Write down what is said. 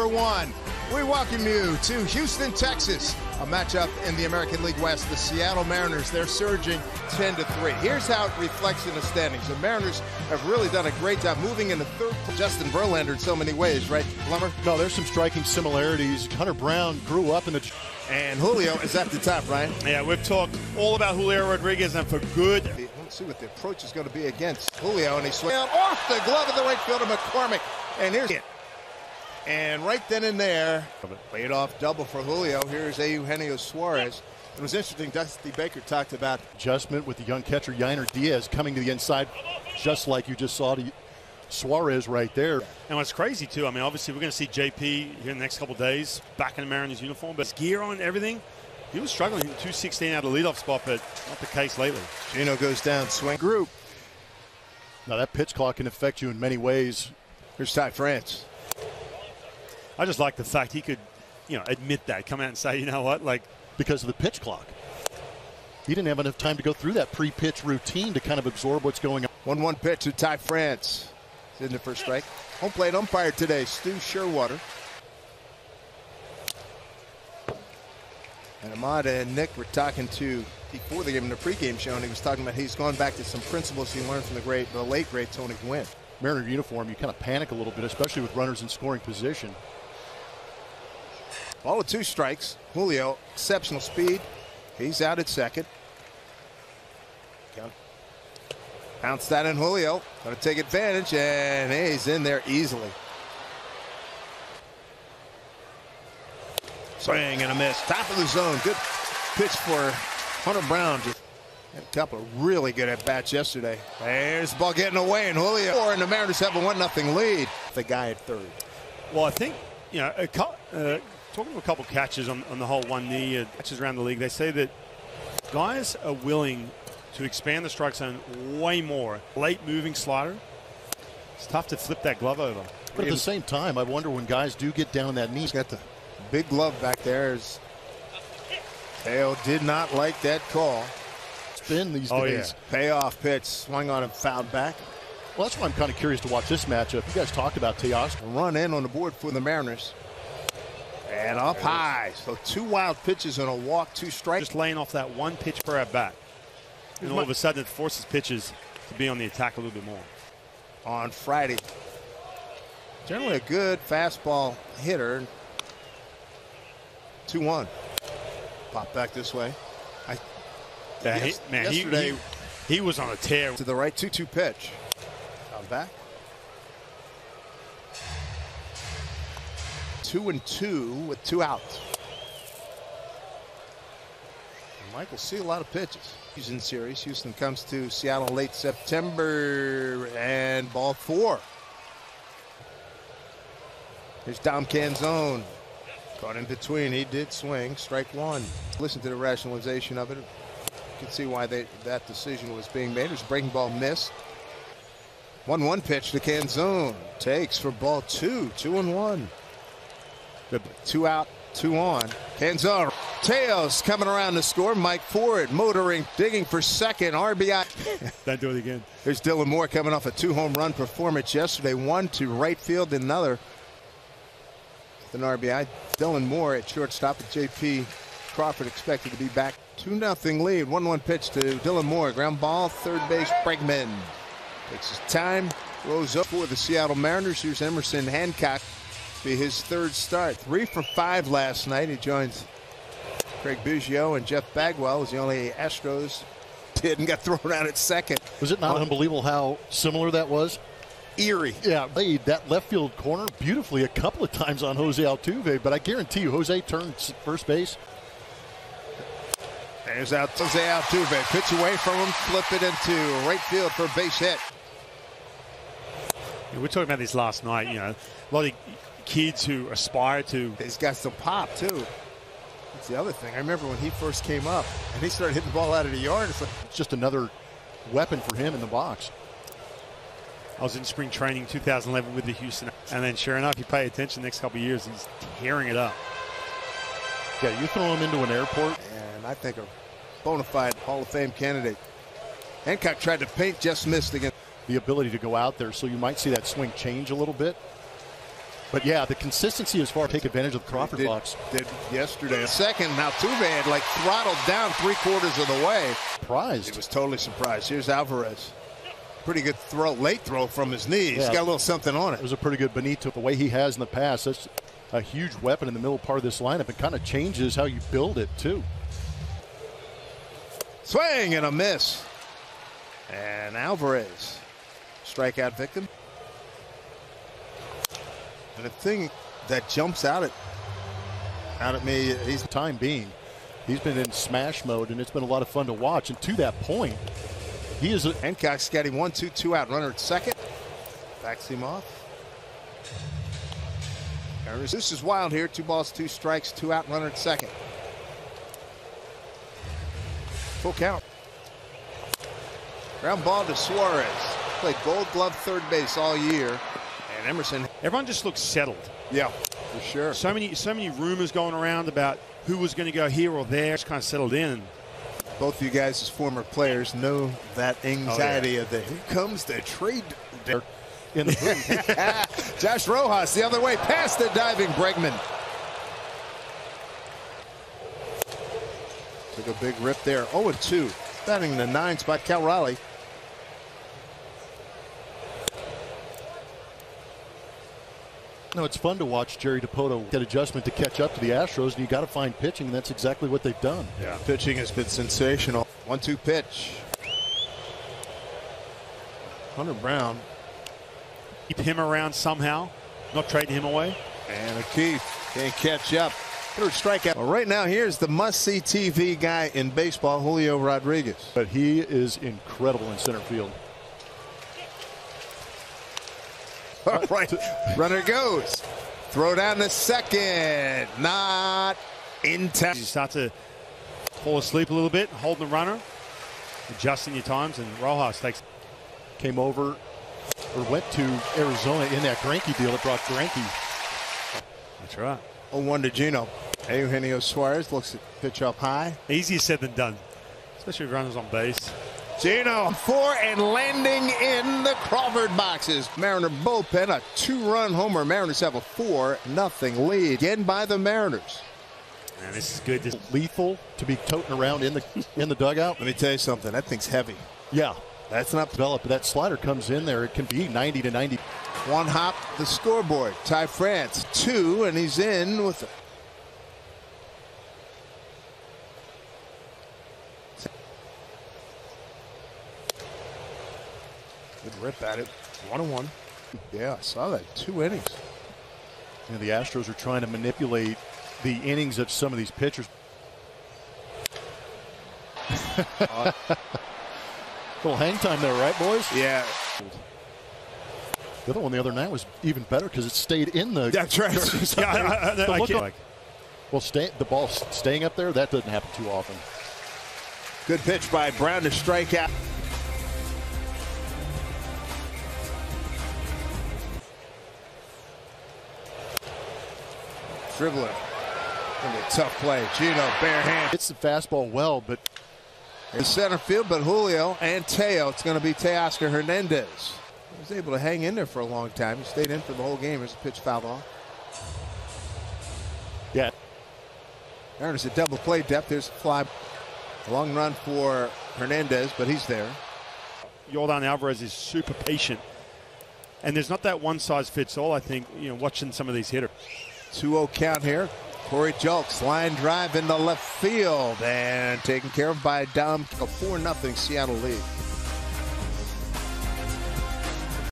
1. We welcome you to Houston, Texas, a matchup in the American League West. The Seattle Mariners, they're surging 10-3. Here's how it reflects in the standings. The Mariners have really done a great job moving into third. Justin Verlander in so many ways, right, Plummer? No, there's some striking similarities. Hunter Brown grew up in the... And Julio is at the top, Ryan. Yeah, we've talked all about Julio Rodriguez, and for good. Let's see what the approach is going to be against Julio, and he swings off the glove of the right fielder, McCormick. And here's it. And right then and there, laid off double for Julio. Here's Eugenio Suarez. It was interesting, Dusty Baker talked about adjustment with the young catcher Yainer Diaz coming to the inside, just like you just saw to Suarez right there. And what's crazy, too, I mean, obviously we're going to see JP here in the next couple of days, back in the Mariners uniform, but his gear on and everything, he was struggling. 216 out of the leadoff spot, but not the case lately. Gino goes down, swing group. Now that pitch clock can affect you in many ways. Here's Ty France. I just like the fact he could, admit that, come out and say, you know what, like. Because of the pitch clock. He didn't have enough time to go through that pre-pitch routine to kind of absorb what's going on. 1-1 pitch to Ty France. He's in the first strike. Home plate umpire today, Stu Sherwater. And Amada and Nick were talking to before the game in the pregame show, and he was talking about he's gone back to some principles he learned from the late great Tony Gwynn. Mariner uniform, you kind of panic a little bit, especially with runners in scoring position. Ball with 2 strikes. Julio, exceptional speed. He's out at second. Bounce that in Julio. Going to take advantage, and he's in there easily. Swing and a miss. Top of the zone. Good pitch for Hunter Brown. Just had a couple of really good at-bats yesterday. There's the ball getting away, and Julio. And the Mariners have a 1-0 lead. The guy at third. Well, I think, talking to a couple catchers on the whole one knee catches around the league, they say that guys are willing to expand the strike zone way more. Late moving slider, it's tough to flip that glove over. But at the same time, I wonder when guys do get down that knee. He's got the big glove back there. Teo did not like that call. Spin these days. Yeah. Payoff pitch, swung on him, fouled back. Well, that's why I'm kind of curious to watch this matchup. You guys talked about Teoscar. Run in on the board for the Mariners. And up high. So 2 wild pitches and a walk, 2 strikes. Just laying off that 1 pitch per at bat. And all of a sudden it forces pitches to be on the attack a little bit more. On Friday. Generally a good fastball hitter. 2-1. Pop back this way. Yesterday he was on a tear. To the right, 2-2 pitch. Fouled back. 2-2 with 2 outs. And Mike will see a lot of pitches. He's in series. Houston comes to Seattle late September, and ball 4. Here's Dom Canzone. Caught in between. He did swing. Strike 1. Listen to the rationalization of it. You can see why that decision was being made. It was a breaking ball missed. 1-1 pitch to Canzone. Takes for ball 2. 2-1. 2 out, 2 on. Canzone. Teos coming around to score. Mike Ford motoring, digging for second. RBI. Don't do it again. There's Dylan Moore coming off a 2-home run performance yesterday. 1 to right field, another with an RBI. Dylan Moore at shortstop. With J.P. Crawford expected to be back. 2-0 lead. 1-1 pitch to Dylan Moore. Ground ball, third base, Bregman. Takes his time. Rose up for the Seattle Mariners. Here's Emerson Hancock. Be his 3rd start. 3 for 5 last night. He joins Craig Biggio, and Jeff Bagwell was the only Astros did and got thrown out at second. Was it not unbelievable how similar that was? Eerie. Yeah, laid that left field corner beautifully a couple of times on Jose Altuve, but I guarantee you Jose turned first base. There's Jose Altuve. Pitch away from him, flip it into right field for a base hit. We were talking about this last night, a lot of kids who aspire to. He's got some pop, too. That's the other thing. I remember when he first came up and he started hitting the ball out of the yard. It's just another weapon for him in the box. I was in spring training 2011 with the Houston, and then sure enough, you pay attention the next couple of years, he's tearing it up. Yeah, you throw him into an airport. And I think a bona fide Hall of Fame candidate. Hancock tried to paint, just missed again. The ability to go out there, so you might see that swing change a little bit. But yeah, the consistency as far as take advantage of the Crawford box. Did yesterday. Second, now Tuve like throttled down 3/4 of the way. Surprised. He was totally surprised. Here's Alvarez. Pretty good throw, late throw from his knees. Yeah. He's got a little something on it. It was a pretty good Benito. The way he has in the past, that's a huge weapon in the middle part of this lineup. It kind of changes how you build it, too. Swing and a miss. And Alvarez, strikeout victim. And the thing that jumps out at me, he's Time being, he's been in smash mode, and it's been a lot of fun to watch. And to that point, he is. Hancock's got him 1-2, 2 out. Runner at second. Backs him off. This is wild here. 2 balls, 2 strikes, 2 out. Runner at second. Full count. Ground ball to Suarez. Played Gold Glove third base all year. And Emerson. Everyone just looks settled. Yeah, for sure. So many rumors going around about who was going to go here or there. Just kind of settled in. Both of you guys as former players know that anxiety of the here comes the trade in the Josh Rojas the other way past the diving Bregman. Took a big rip there. 0-2. Batting in the 9 spot, Cal Raleigh. No, it's fun to watch Jerry DiPoto get adjustment to catch up to the Astros, and you got to find pitching, and that's exactly what they've done. Yeah, pitching has been sensational. 1-2 pitch. Hunter Brown. Keep him around somehow, not trading him away. And O'Keefe can't catch up. Third strikeout. Well, right now, here's the must-see TV guy in baseball, Julio Rodriguez. But he is incredible in center field. All right, runner goes. Throw down to second. Not in time. You start to fall asleep a little bit, holding the runner, adjusting your times, and Rojas came over or went to Arizona in that Greinke deal that brought Greinke. That's right. 0-1 to Gino. Eugenio Suarez looks at pitch up high. Easier said than done, especially with runners on base. Gino 4 and landing in the Crawford boxes. Mariner bullpen, a 2-run homer. Mariners have a 4-0 lead. Again by the Mariners. Man, this is good. Lethal to be toting around in the dugout. Let me tell you something. That thing's heavy. Yeah, that's not developed. That slider comes in there. It can be 90 to 90. One hop the scoreboard. Ty France 2, and he's in with it. Good rip at it. 1-1. Yeah, I saw that. 2 innings. You know, the Astros are trying to manipulate the innings of some of these pitchers. Little hang time there, right, boys? Yeah. The other one the other night was even better because it stayed in the. That's right. Well, the ball staying up there, that doesn't happen too often. Good pitch by Brown to strike out. Dribbler. Gonna be a tough play. Gino, bare hand. Hits the fastball well, but in center field, but Julio and Teo. It's going to be Teoscar Hernandez. He was able to hang in there for a long time. He stayed in for the whole game as the pitch fouled off. Yeah. There's a double play depth. There's a fly. A long run for Hernandez, but he's there. Yordan Alvarez is super patient. And there's not that one size fits all, I think, you know, watching some of these hitters. 2-0 count here. Corey Julks, line drive into left field and taken care of by Dom. A 4-0 Seattle lead.